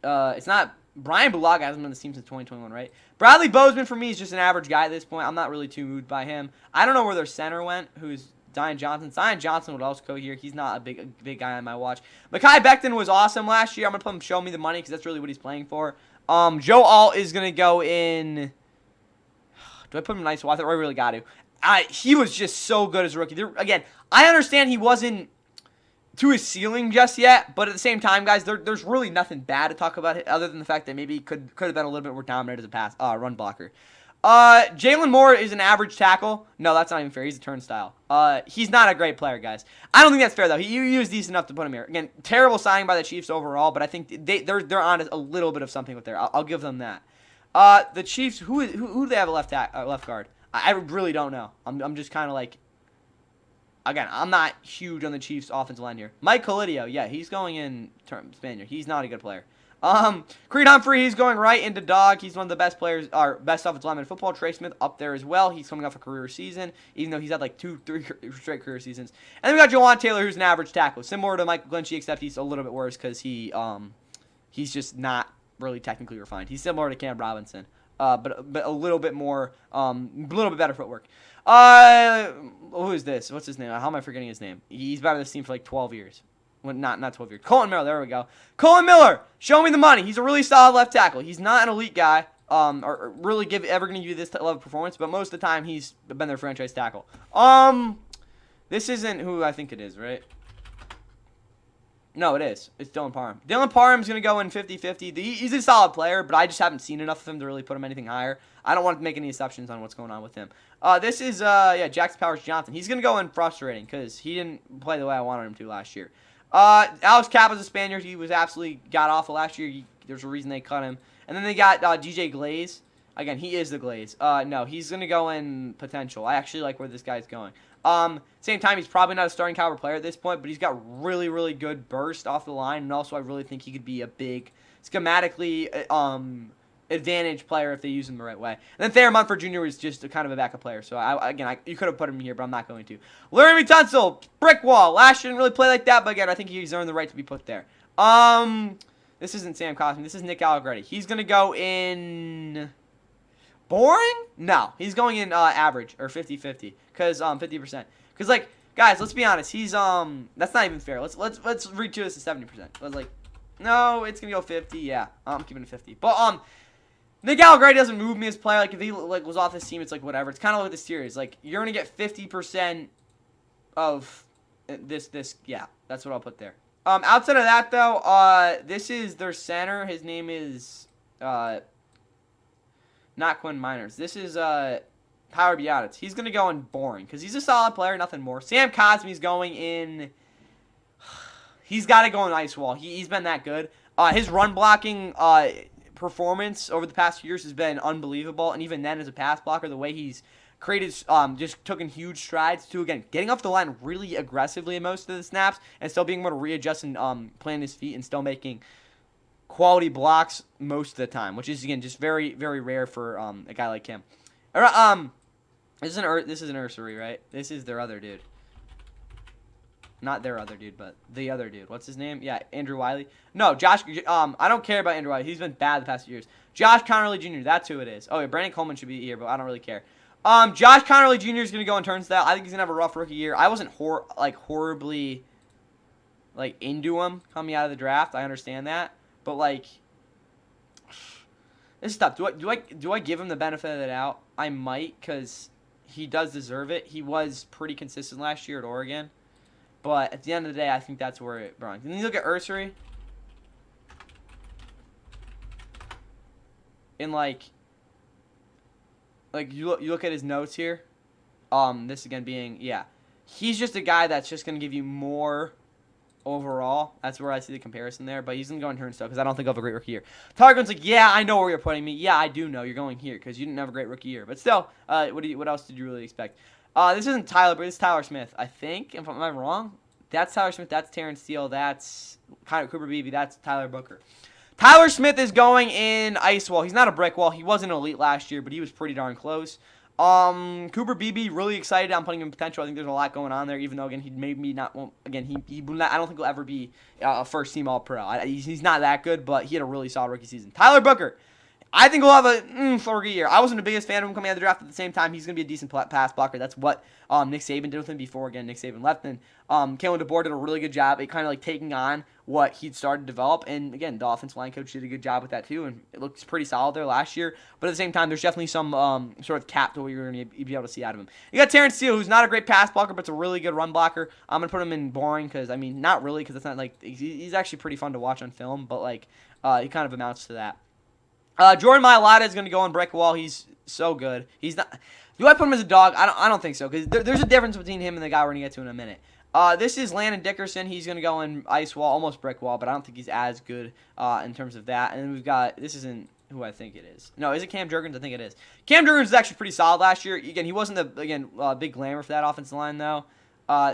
It's not, Brian Bulaga hasn't been on the team since 2021, right? Bradley Bozeman, for me, is just an average guy at this point. I'm not really too moved by him. I don't know where their center went, who's Zion Johnson. Zion Johnson would also go here. He's not a big guy on my watch. Mekhi Becton was awesome last year. I'm going to put him Show Me the Money because that's really what he's playing for. Joe Alt is going to go in. Do I put him in nice? Well, I thought I really got to. He was just so good as a rookie. Again, I understand he wasn't to his ceiling just yet, but at the same time, guys, there's really nothing bad to talk about it other than the fact that maybe he could have been a little bit more dominant as a run blocker. Jalen Moore is an average tackle. No, that's not even fair. He's a turnstile. He's not a great player, guys. I don't think that's fair though. He was decent enough to put him here. Again, terrible signing by the Chiefs overall, but I think they're on a little bit of something with there. I'll give them that. The Chiefs, who do they have a left guard? I really don't know. I'm just kind of like, again, I'm not huge on the Chiefs' offensive line here. Mike Colidio, yeah, he's going in Spaniard. He's not a good player. Creed Humphrey, he's going right into dog. He's one of the best players, or best offensive linemen in football. Trey Smith up there as well. He's coming off a career season, even though he's had like 2-3 straight career seasons. And then we got Jawan Taylor, who's an average tackle, similar to Michael Glinchey, except he's a little bit worse because he's just not really technically refined. He's similar to Cam Robinson, but a little bit more, a little bit better footwork. Who is this? What's his name? How am I forgetting his name? He's been on this team for like 12 years. Well, not 12 years. Colin Miller, there we go. Colin Miller, show me the money. He's a really solid left tackle. He's not an elite guy, or really ever going to give you this level of performance, but most of the time he's been their franchise tackle. This isn't who I think it is, right? No, it is. It's Dylan Parham. Dylan Parham's going to go in 50-50. He's a solid player, but I just haven't seen enough of him to really put him anything higher. I don't want to make any assumptions on what's going on with him. This is, Jackson Powers Johnson. He's going to go in frustrating because he didn't play the way I wanted him to last year. Alex Kappa's a Spaniard. He was absolutely god-awful last year. There's a reason they cut him. And then they got DJ Glaze. Again, he is the Glaze. No, he's going to go in potential. I actually like where this guy's going. Same time, he's probably not a starting caliber player at this point, but he's got really, really good burst off the line, and also I really think he could be a big, schematically, advantage player if they use him the right way. And then Thayer Munford Jr. was just a kind of a backup player, so you could have put him here, but I'm not going to. Larry Tunsil, brick wall. Last year didn't really play like that, but again, I think he's earned the right to be put there. This isn't Sam Cosmi. This is Nick Allegretti. He's going to go in... boring? No. He's going in average, or 50-50, because 50%. Because, like, guys, let's be honest. He's, that's not even fair. Let's redo this to 70%. Let's, like, no, it's going to go 50. Yeah, I'm keeping it 50. But, Nick Allegretti doesn't move me as a player. Like, if he, like, was off this team, it's like, whatever. It's kind of like the series. Like, you're going to get 50% of this. Yeah, that's what I'll put there. Outside of that, though, this is their center. His name is, not Quinn Miners. This is Power Biotitz. He's going to go in boring because he's a solid player, nothing more. Sam Cosmi's going in. He's got to go in ice wall. He's been that good. His run blocking performance over the past few years has been unbelievable, and even then as a pass blocker, the way he's created, just took in huge strides to, again, getting off the line really aggressively in most of the snaps and still being able to readjust and plant his feet and still making quality blocks most of the time, which is, again, just very, very rare for a guy like him. This is an Ursery, right? This is their other dude. Not their other dude, but the other dude. What's his name? Yeah, Andrew Wiley. No, Josh. I don't care about Andrew Wiley. He's been bad the past few years. Josh Connerly Jr. That's who it is. Oh, yeah, Brandon Coleman should be here, but I don't really care. Josh Connerly Jr. is gonna go in turnstile. I think he's gonna have a rough rookie year. I wasn't horribly into him coming out of the draft. I understand that. But, like, this is tough. Do I give him the benefit of the doubt? I might, because he does deserve it. He was pretty consistent last year at Oregon. But at the end of the day, I think that's where it belongs. And then you look at Ursery. And, you look at his notes here. This again being, yeah. He's just a guy that's just going to give you more overall. That's where I see the comparison there. But he's going to go in turnstile because I don't think I'll have a great rookie year. Targon's like, yeah, I know where you're putting me. Yeah, I do know you're going here because you didn't have a great rookie year. But still, what else did you really expect? This isn't Tyler, but it's Tyler Smith. I think, am I wrong? That's Tyler Smith. That's Terrence Steele. That's Cooper Beebe. That's Tyler Booker. Tyler Smith is going in ice wall. He's not a brick wall. He wasn't an elite last year, but he was pretty darn close. Cooper Beebe, really excited. I'm putting him in potential. I think there's a lot going on there, even though, again, he maybe not. Well, again, he will not, I don't think he'll ever be a first-team All-Pro. He's not that good, but he had a really solid rookie season. Tyler Booker, I think he'll have a rookie year. I wasn't the biggest fan of him coming out of the draft. At the same time, he's going to be a decent pass blocker. That's what Nick Saban did with him before. Again, Nick Saban left, and Kalen DeBoer did a really good job at kind of taking on what he'd started to develop. And again, the offensive line coach did a good job with that too, and it looks pretty solid there last year. But at the same time, there's definitely some sort of cap to what you're going to be able to see out of him. You got Terrence Steele, who's not a great pass blocker, but it's a really good run blocker. I'm going to put him in boring because, I mean, not really, because it's not he's actually pretty fun to watch on film, but he kind of amounts to that. Jordan Mailata is going to go on brick wall. He's so good. He's not. Do I put him as a dog? I don't think so because there's a difference between him and the guy we're gonna get to in a minute. This is Landon Dickerson. He's gonna go in ice wall, almost brick wall, but I don't think he's as good in terms of that. And then we've got this isn't who I think it is. No, is it Cam Jurgens? I think it is. Cam Jurgens was actually pretty solid last year. Again, he wasn't the big glamour for that offensive line though.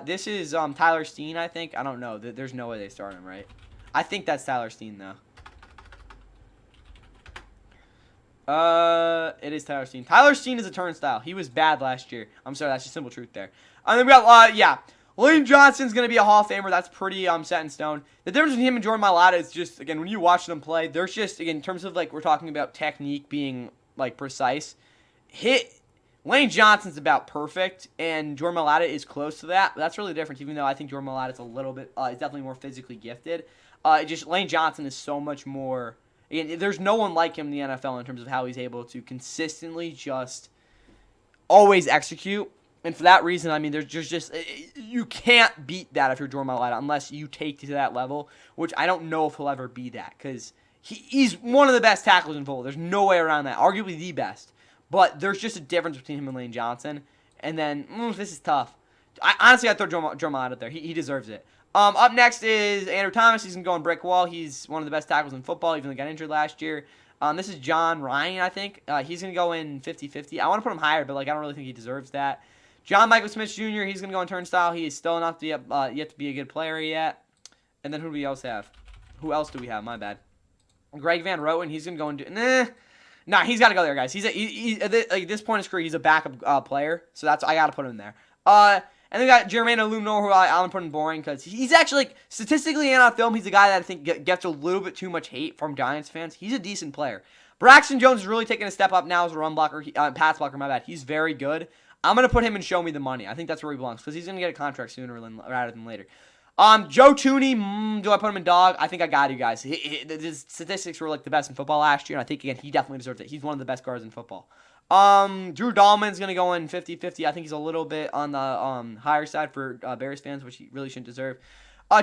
This is Tyler Steen. I think. I don't know. There's no way they start him, right? I think that's Tyler Steen though. It is Tyler Steen. Tyler Steen is a turnstile. He was bad last year. I'm sorry, that's just simple truth there. And then we got, Lane Johnson's going to be a Hall of Famer. That's pretty set in stone. The difference between him and Jordan Mailata is just, again, when you watch them play, there's just, again, in terms of, like, we're talking about technique being, like, precise. Lane Johnson's about perfect, and Jordan Mailata is close to that. But that's really the difference, even though I think Jordan Mailata is a little bit, is definitely more physically gifted. Lane Johnson is so much more. Again, there's no one like him in the NFL in terms of how he's able to consistently just always execute. And for that reason, I mean, there's just you can't beat that if you're Jordan Mailata unless you take to that level, which I don't know if he'll ever be that because he's one of the best tacklers in football. There's no way around that. Arguably the best. But there's just a difference between him and Lane Johnson. And then, this is tough. Honestly, I'd throw Jordan Mailata out there. He deserves it. Up next is Andrew Thomas. He's going to go on brick wall. He's one of the best tackles in football, even though he got injured last year. This is John Ryan, I think. He's going to go in 50-50. I want to put him higher, but I don't really think he deserves that. John Michael Smith Jr., he's going to go in turnstile. He is still enough to yet to be a good player yet. And then who do we else have? Who else do we have? My bad. Greg Van Roten, he's going to go into... Nah, he's got to go there, guys. He's at this point in his career, he's a backup player. So I got to put him there. And then we got Jermaine O'Luminor, who I'm putting boring because he's actually, statistically and on film, he's a guy that I think gets a little bit too much hate from Giants fans. He's a decent player. Braxton Jones is really taking a step up now as a run blocker, pass blocker, my bad. He's very good. I'm going to put him in Show Me the Money. I think that's where he belongs because he's going to get a contract sooner rather than later. Joe Tooney, do I put him in dog? I think I got you guys. His statistics were like the best in football last year, and I think, again, he definitely deserves it. He's one of the best guards in football. Drew Dahlman's going to go in 50-50. I think he's a little bit on the higher side for Bears fans, which he really shouldn't deserve.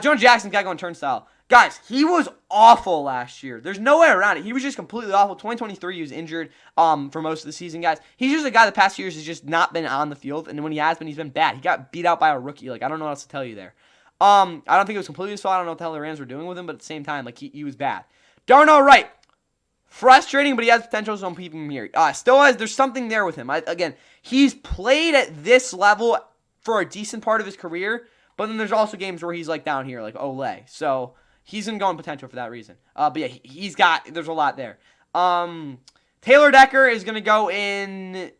Jonah Jackson's got to go in turnstile. Guys, he was awful last year. There's no way around it. He was just completely awful. 2023, he was injured for most of the season, guys. He's just a guy the past few years has just not been on the field, and when he has been, he's been bad. He got beat out by a rookie. Like, I don't know what else to tell you there. I don't think it was completely his fault. I don't know what the hell the Rams were doing with him, but at the same time, like, he was bad. Darnell Wright. Frustrating, but he has potential, so I'm keeping him here. There's something there with him. Again, he's played at this level for a decent part of his career, but then there's also games where he's like down here, like Olay. So he's going to go in potential for that reason. But yeah, there's a lot there. Taylor Decker is going to go in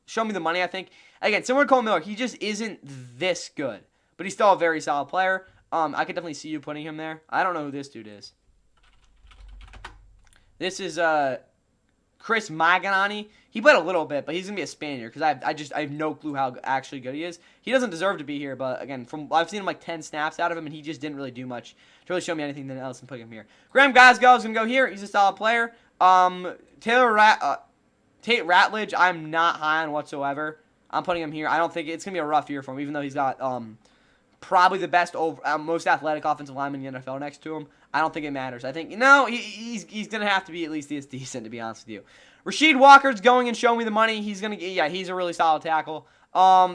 Show Me the Money, I think. Again, similar to Cole Miller, he just isn't this good, but he's still a very solid player. I could definitely see you putting him there. I don't know who this dude is. This is Chris Maganani. He played a little bit, but he's going to be a Spaniard because I have no clue how actually good he is. He doesn't deserve to be here, but again, I've seen him like 10 snaps out of him, and he just didn't really do much to really show me anything else and put him here. Graham Glasgow is going to go here. He's a solid player. Tate Ratledge, I'm not high on whatsoever. I'm putting him here. I don't think it's going to be a rough year for him, even though he's got probably the best, most athletic offensive lineman in the NFL next to him. I don't think it matters. I think, he's going to have to be at least this decent, to be honest with you. Rasheed Walker's going and Show Me the Money. He's a really solid tackle.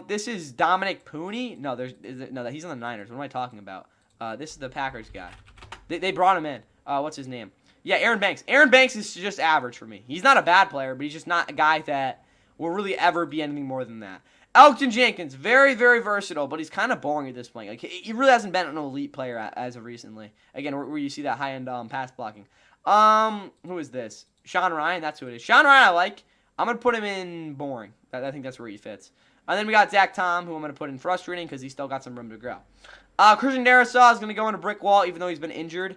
This is Dominic Pooney. No, he's on the Niners. What am I talking about? This is the Packers guy. They brought him in. What's his name? Yeah, Aaron Banks. Aaron Banks is just average for me. He's not a bad player, but he's just not a guy that will really ever be anything more than that. Elgton Jenkins, very, very versatile, but he's kind of boring at this point. Like, he really hasn't been an elite player as of recently. Again, where you see that high-end pass blocking. Who is this? Sean Ryan, that's who it is. Sean Ryan I like. I'm going to put him in boring. I think that's where he fits. And then we got Zach Tom, who I'm going to put in frustrating because he's still got some room to grow. Christian Darrisaw is going to go in a brick wall, even though he's been injured.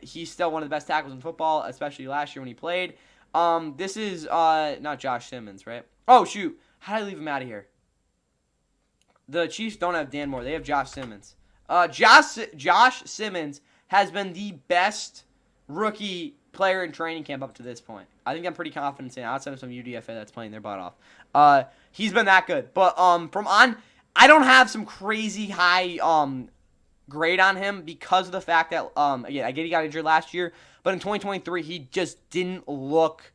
He's still one of the best tackles in football, especially last year when he played. This is not Josh Simmons, right? Oh, shoot. How did I leave him out of here? The Chiefs don't have Dan Moore. They have Josh Simmons. Josh Simmons has been the best rookie player in training camp up to this point. I think I'm pretty confident saying outside of some UDFA that's playing their butt off. He's been that good. But I don't have some crazy high grade on him because of the fact that, again, I get he got injured last year, but in 2023, he just didn't look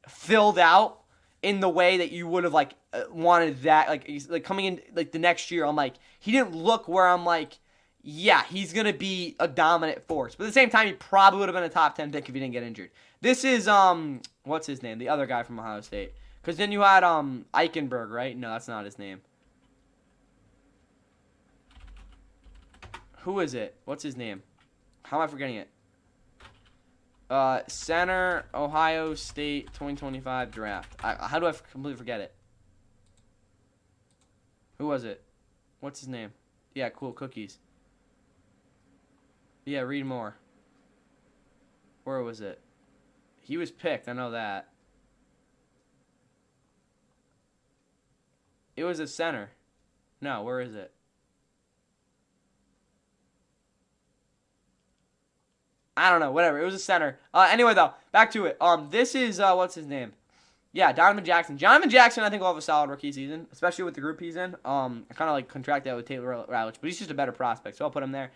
filled out in the way that you would have like wanted that. Like he's like coming in like the next year, I'm like he didn't look where I'm like, yeah, he's gonna be a dominant force. But at the same time, he probably would have been a top 10 pick if he didn't get injured. This is what's his name? The other guy from Ohio State. Because then you had Eichenberg, right? No, that's not his name. Who is it? What's his name? How am I forgetting it? Center, Ohio State 2025 draft. How do I completely forget it? Who was it? What's his name? Yeah, cool, cookies. Yeah, read more. Where was it? He was picked, I know that. It was a center. No, where is it? I don't know, whatever. It was a center. Anyway, though, back to it. This is, what's his name? Yeah, Donovan Jackson. Donovan Jackson, I think, will have a solid rookie season, especially with the group he's in. I kind of like contract that with Taylor Rowledge, but he's just a better prospect, so I'll put him there.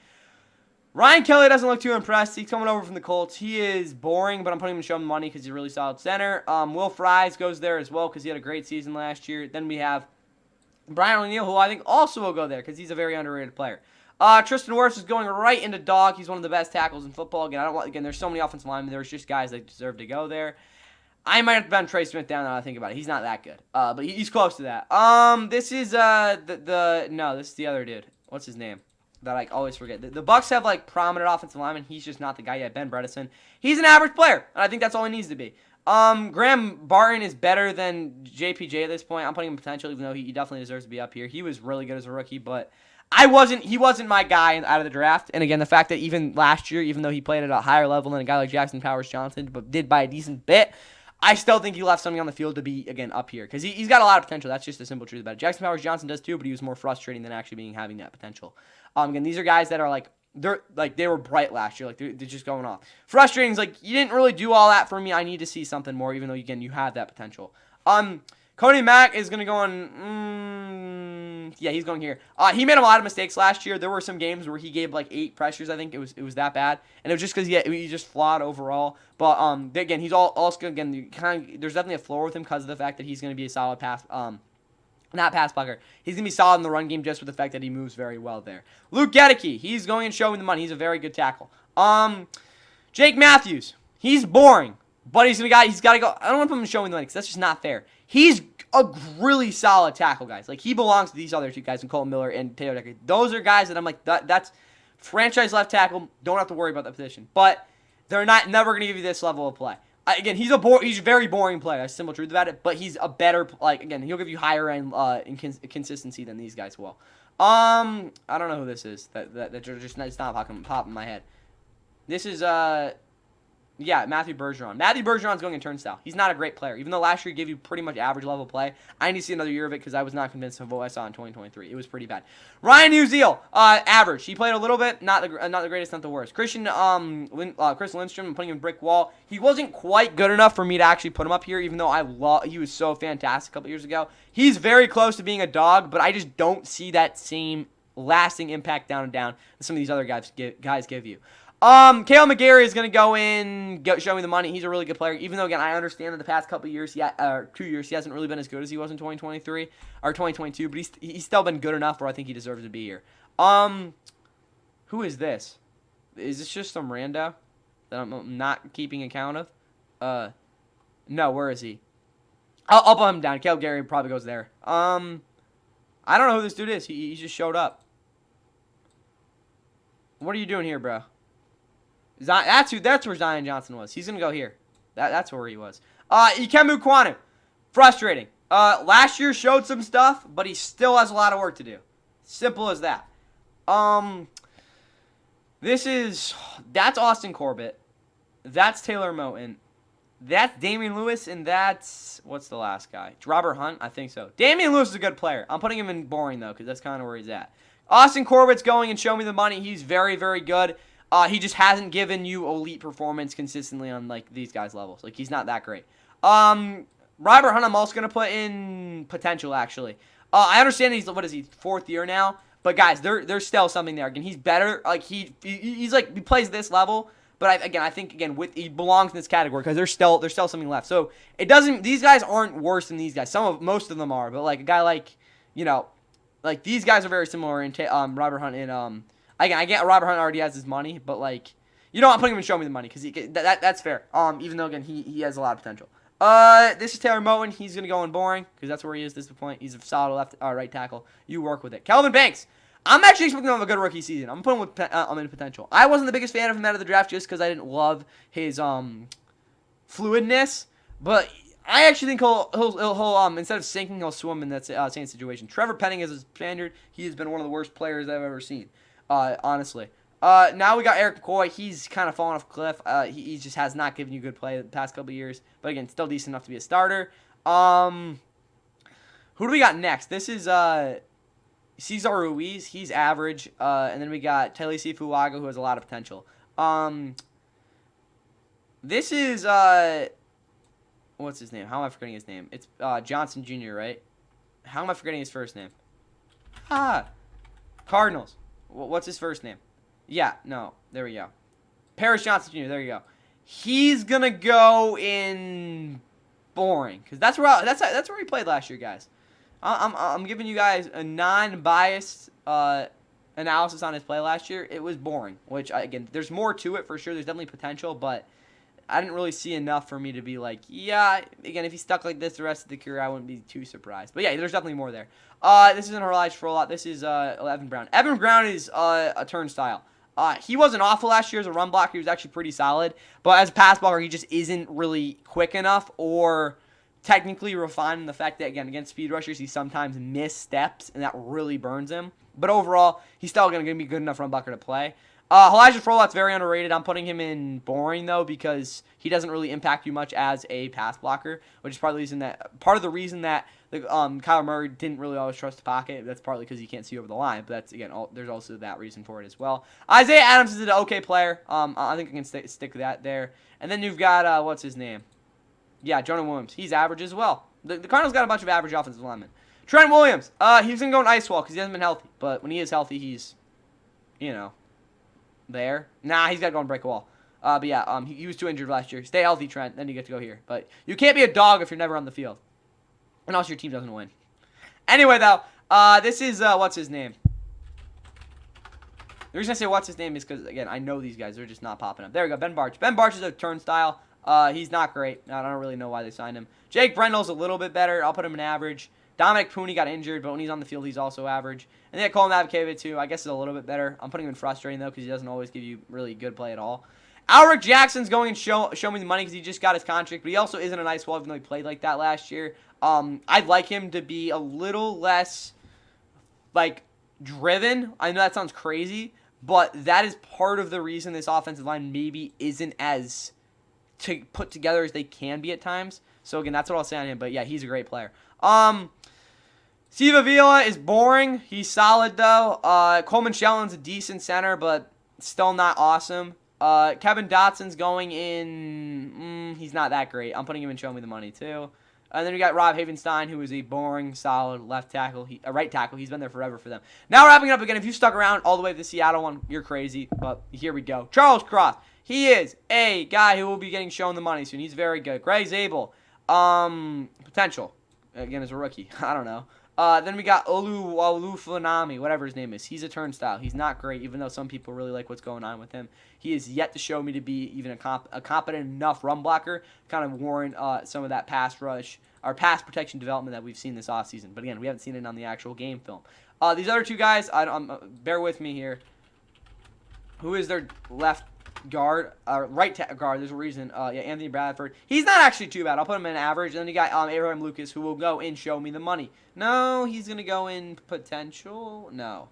Ryan Kelly doesn't look too impressed. He's coming over from the Colts. He is boring, but I'm putting him in show him money because he's a really solid center. Will Fries goes there as well because he had a great season last year. Then we have Brian O'Neill, who I think also will go there because he's a very underrated player. Tristan Wirfs is going right into dog. He's one of the best tackles in football. Again, there's so many offensive linemen. There's just guys that deserve to go there. I might have to bend Trey Smith down now that I think about it. He's not that good. But he's close to that. This is this is the other dude. What's his name? That I always forget. The Bucks have like prominent offensive linemen. He's just not the guy yet. Ben Bredesen. He's an average player, and I think that's all he needs to be. Graham Barton is better than JPJ at this point. I'm putting him in potential, even though he definitely deserves to be up here. He was really good as a rookie, but he wasn't my guy out of the draft. And again, the fact that even last year, even though he played at a higher level than a guy like Jackson Powers Johnson, but did by a decent bit, I still think he left something on the field to be, again, up here. Because he's got a lot of potential. That's just the simple truth about it. Jackson Powers Johnson does too, but he was more frustrating than actually having that potential. Again, these are guys that are they were bright last year. Like they're just going off. Frustrating is like you didn't really do all that for me. I need to see something more, even though again you have that potential. Cody Mack is gonna go on. Yeah, he's going here. He made a lot of mistakes last year. There were some games where he gave like 8 pressures. I think it was that bad, and it was just because he just flawed overall. But again, he's also again there's definitely a floor with him because of the fact that he's gonna be a solid pass. Not pass blocker. He's going to be solid in the run game just with the fact that he moves very well there. Luke Gedeke, he's going and showing the money. He's a very good tackle. Jake Matthews, he's boring, but he's got to go. I don't want to put him showing the money because that's just not fair. He's a really solid tackle, guys. Like, he belongs to these other two guys, Colton Miller and Taylor Decker. Those are guys that I'm like, that's franchise left tackle. Don't have to worry about that position. But they're never going to give you this level of play. Again, he's a very boring player. That's the simple truth about it. But he's a better, again, he'll give you higher end consistency than these guys will. I don't know who this is. That just it's not popping in my head. This is Matthew Bergeron. Matthew Bergeron's going in turnstile. He's not a great player. Even though last year he gave you pretty much average level play, I need to see another year of it because I was not convinced of what I saw in 2023. It was pretty bad. Ryan Uziel, average. He played a little bit, not the greatest, not the worst. Chris Lindstrom, I'm putting him in brick wall. He wasn't quite good enough for me to actually put him up here, even though he was so fantastic a couple years ago. He's very close to being a dog, but I just don't see that same lasting impact down and down that some of these other guys give you. Cale McGarry is going to go in, show me the money. He's a really good player, even though, again, I understand that the past couple of years, 2 years, he hasn't really been as good as he was in 2023, or 2022, but he's still been good enough where I think he deserves to be here. Who is this? Is this just some rando that I'm not keeping account of? No, where is he? I'll put him down. Cale McGarry probably goes there. I don't know who this dude is. He just showed up. What are you doing here, bro? That's where Zion Johnson was. He's gonna go here. That's where he was. Ikemu Kwanu, frustrating. Last year showed some stuff, but he still has a lot of work to do. Simple as that. That's Austin Corbett. That's Taylor Moton. That's Damian Lewis, and that's what's the last guy? Robert Hunt, I think so. Damian Lewis is a good player. I'm putting him in boring though, because that's kind of where he's at. Austin Corbett's going and show me the money. He's very, very good. He just hasn't given you elite performance consistently on like these guys' levels. Like he's not that great. Robert Hunt, I'm also gonna put in potential actually. I understand he's 4th year now, but guys, there's still something there. Again, he's better. Like he plays this level, But again, I think he belongs in this category because there's still something left. So it doesn't. These guys aren't worse than these guys. Most of them are, but like a guy like like these guys are very similar in Robert Hunt and again, I get Robert Hunt already has his money, but like I'm putting him in Show Me the Money because that's fair. Even though again he has a lot of potential. This is Taylor Moton. He's gonna go in boring because that's where he is at this point. He's a solid right tackle. You work with it. Kelvin Banks. I'm actually expecting him to have a good rookie season. I'm putting him in potential. I wasn't the biggest fan of him out of the draft just because I didn't love his fluidness, but I actually think he'll instead of sinking, he'll swim in that same situation. Trevor Penning is a Spaniard. He has been one of the worst players I've ever seen, honestly. Now we got Eric McCoy. He's kind of fallen off a cliff. He just has not given you good play the past couple of years, but again, still decent enough to be a starter. Who do we got next? This is Cesar Ruiz. He's average. And then we got Talisi Fuaga, who has a lot of potential. This is what's his name? How am I forgetting his name? It's Johnson Jr., right? How am I forgetting his first name? Cardinals. What's his first name? Yeah, no. There we go. Paris Johnson Jr., there you go. He's going to go in boring because that's where he played last year, guys. I'm giving you guys a non-biased analysis on his play last year. It was boring, which, again, there's more to it for sure. There's definitely potential, but I didn't really see enough for me to be like, yeah, again, if he stuck like this the rest of the career, I wouldn't be too surprised. But, yeah, there's definitely more there. This isn't Elijah for a lot. This is Evan Brown. Evan Brown is a turnstile. He wasn't awful last year as a run blocker. He was actually pretty solid. But as a pass blocker, he just isn't really quick enough or technically refined in the fact that, again, against speed rushers, he sometimes missteps, and that really burns him. But overall, he's still going to be good enough run blocker to play. Elijah Frolat's very underrated. I'm putting him in boring, though, because he doesn't really impact you much as a pass blocker, which is part of the reason that Kyler Murray didn't really always trust the pocket. That's partly because he can't see over the line, but that's, again, there's also that reason for it as well. Isaiah Adams is an okay player. I think I can stick with that there. And then you've got, what's his name? Yeah, Jonah Williams. He's average as well. The Cardinals got a bunch of average offensive linemen. Trent Williams. He's going to go in ice wall because he hasn't been healthy. But when he is healthy, he's, there. Nah, he's got to go and break a wall. But yeah, he was too injured last year. Stay healthy, Trent. Then you get to go here. But you can't be a dog if you're never on the field. And also your team doesn't win. Anyway, though, this is, what's his name? The reason I say what's his name is because, again, I know these guys. They're just not popping up. There we go. Ben Barch. Ben Barch is a turnstile. He's not great. I don't really know why they signed him. Jake Brendel's a little bit better. I'll put him in average. Dominic Pooney got injured, but when he's on the field, he's also average. And then Colin Abkavit, too. I guess is a little bit better. I'm putting him in frustrating, though, because he doesn't always give you really good play at all. Alric Jackson's going and show me the money because he just got his contract, but he also isn't a nice wall, even though he played like that last year. I'd like him to be a little less, driven. I know that sounds crazy, but that is part of the reason this offensive line maybe isn't as put together as they can be at times. So, again, that's what I'll say on him. But, yeah, he's a great player. Steve Avila is boring. He's solid, though. Coleman Shelton's a decent center, but still not awesome. Kevin Dotson's going in. He's not that great. I'm putting him in Show Me the Money, too. And then we got Rob Havenstein, who is a boring, solid left tackle. Right tackle. He's been there forever for them. Now wrapping it up again. If you stuck around all the way to the Seattle one, you're crazy. But here we go. Charles Cross. He is a guy who will be getting shown the money soon. He's very good. Greg Zabel. Potential. Again, as a rookie. I don't know. Then we got Olufunami, whatever his name is. He's a turnstile. He's not great, even though some people really like what's going on with him. He is yet to show me to be even a competent enough run blocker, kind of warrant some of that pass rush or pass protection development that we've seen this offseason. But again, we haven't seen it on the actual game film. These other two guys, bear with me here. Who is their left guard? Right guard, there's a reason. Anthony Bradford. He's not actually too bad. I'll put him in average. And then you got Abraham Lucas, who will go in Show Me the Money. No, he's going to go in potential. No.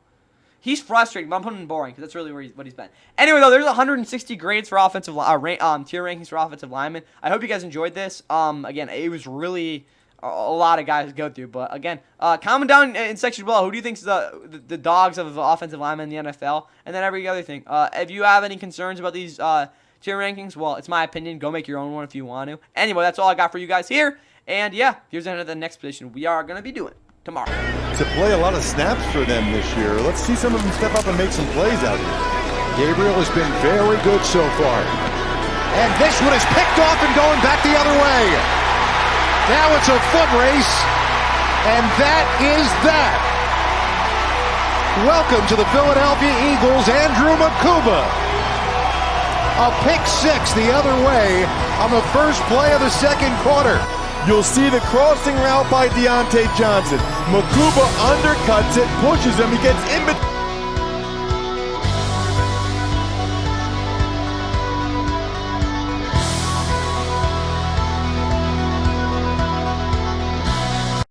He's frustrating, but I'm putting him in boring because that's really what he's been. Anyway, though, there's 160 grades for offensive tier rankings for offensive linemen. I hope you guys enjoyed this. Again, it was really a lot of guys to go through. But again, comment down in section below. Who do you think is the dogs of offensive linemen in the NFL? And then every other thing. If you have any concerns about these tier rankings, well, it's my opinion. Go make your own one if you want to. Anyway, that's all I got for you guys here. And yeah, here's the next position we are going to be doing tomorrow. To play a lot of snaps for them this year. Let's see some of them step up and make some plays out here. Gabriel has been very good so far. And this one is picked off and going back the other way. Now it's a foot race, and that is that. Welcome to the Philadelphia Eagles, Andrew Makuba. A pick six the other way on the first play of the second quarter. You'll see the crossing route by Deontay Johnson. Makuba undercuts it, pushes him, he gets in between.